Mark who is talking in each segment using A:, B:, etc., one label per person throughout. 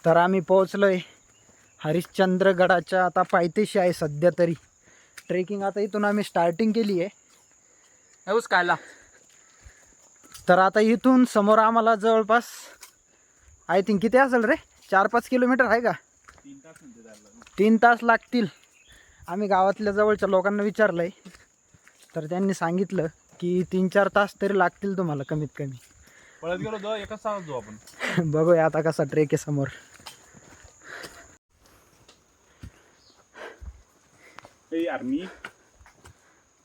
A: तर आम्ही पोहोचलोय हरिश्चंद्रगडाच्या आता पायथ्याशी आहे सध्या तरी. ट्रेकिंग आता इथून आम्ही स्टार्टिंग केली आहे
B: कायला.
A: तर आता इथून समोर आम्हाला जवळपास आय थिंक किती असेल रे, 4-5 किलोमीटर आहे का? 3 तास लागतील. आम्ही गावातल्या जवळच्या लोकांना विचारलंय तर त्यांनी सांगितलं की 3-4 तास तरी लागतील तुम्हाला कमीत कमी.
B: पळत गेलो तर एकच तास जाऊ आपण.
A: बघूया आता कसा ट्रेक आहे समोर.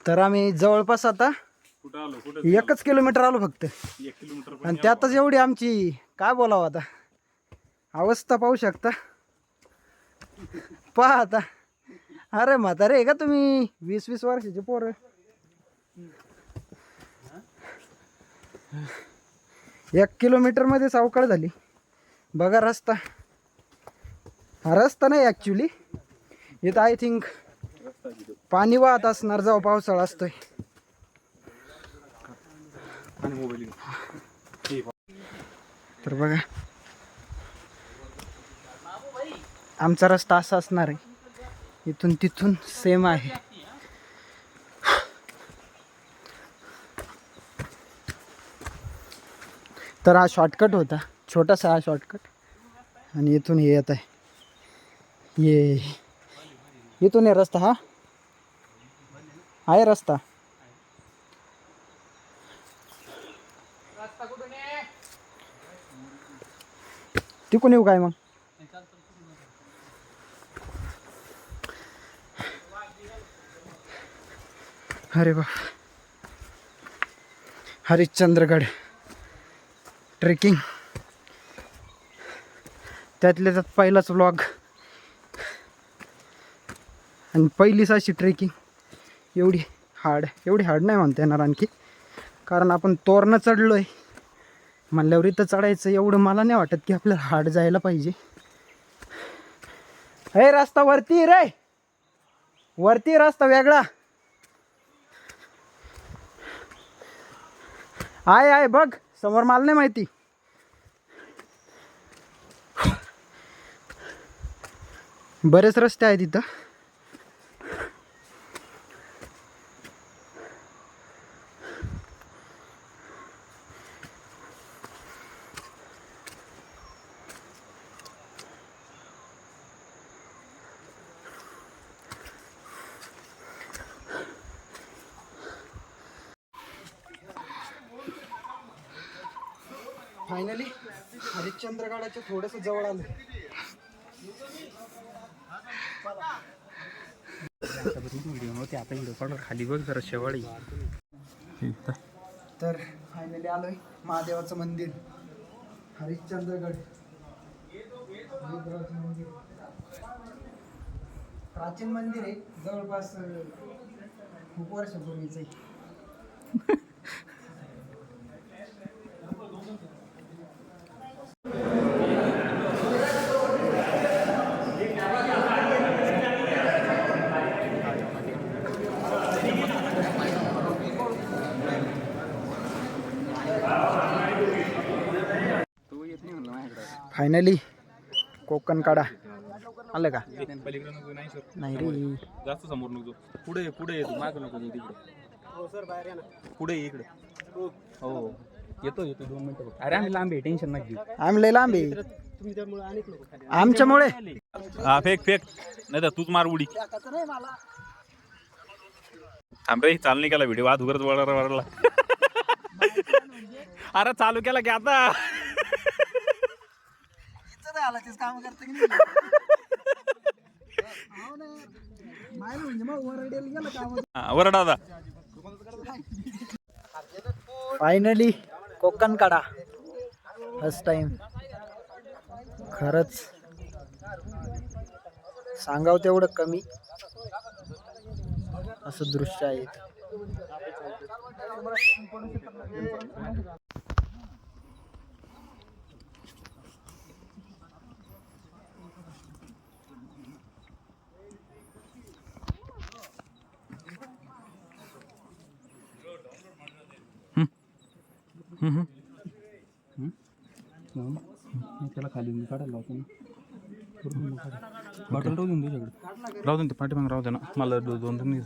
A: तर आम्ही जवळपास आता
B: कुठं आलो?
A: 1 किलोमीटर आलो फक्त.
B: 1 किलोमीटर
A: आणि त्यातच एवढी आमची काय बोलावं आता अवस्था पाहू शकता. पहा आता, अरे म्हातारे का तुम्ही, 20-20 वर्षाचे पोरं. 1 किलोमीटर मध्ये सावकाळ झाली. बघा रस्ता, हा रस्ता नाही ॲक्च्युली, इथं आय थिंक पाणी वाहत असणार जेव्हा पावसाळा असतोय. तर बघा आमचा रस्ता असा असणार आहे, इथून तिथून सेम आहे. तर हा शॉर्टकट होता, छोटासा हा शॉर्टकट. आणि इथून हे येत आहे, ये इथून हे रस्ता, हा आहे रस्ता. तिकून येऊ काय मग? अरे बा, हरिश्चंद्रगड ट्रेकिंग, त्यातल्या त्यात पहिलाच व्लॉग आणि पहिलीच अशी ट्रेकिंग. एवढी हार्ड नाही म्हणता येणार आणखी, कारण आपण तोरणं चढलोय म्हणल्यावर इथं चढायचं एवढं मला नाही वाटत की आपल्याला हार्ड जायला पाहिजे. हे रस्ता वरती रे, वरती रस्ता वेगळा आहे बघ समोर, मला नाही माहिती. बरेच रस्ते आहेत इथं. फायनली हरिश्चंद्रगडाच्या थोडंसं जवळ आलं. आता इकडे खाली बघ जरा शेवाळी. तर फायनली आलोय महादेवाचं मंदिर हरिश्चंद्रगड. मंदिर प्राचीन मंदिर आहे, जवळपास खूप वर्षापूर्वीच आहे. फायनली कोकण काढा आलं का? नाही रे,
B: जास्त समोर नको, पुढे येतो, माग नको तिकडे. हो सर, बाहेर या ना, पुढे इकडे. हो येतो 2 मिनिटं. अरे आम्ही लांब आहे, टेन्शन नाही घेऊ.
A: आम्ही लय लांब आहे आमच्यामुळे.
B: हा फेक नाही तर तूच मार उडी. थांब रे, चालू नाही केला व्हिडिओ, आज उगरच वळला. अरे चालू केला की आता
A: काम करते
B: वरडा आता.
A: फायनली कोकण काढा फर्स्ट टाइम. खरंच सांगाव तेवढं कमी असं दृश्य आहे.
B: त्याला खाली काढायला लावतो ना बॉटल राहून तुझ्याकडे राहू दे ते पाठीमाग राहू दे ना मला 2-3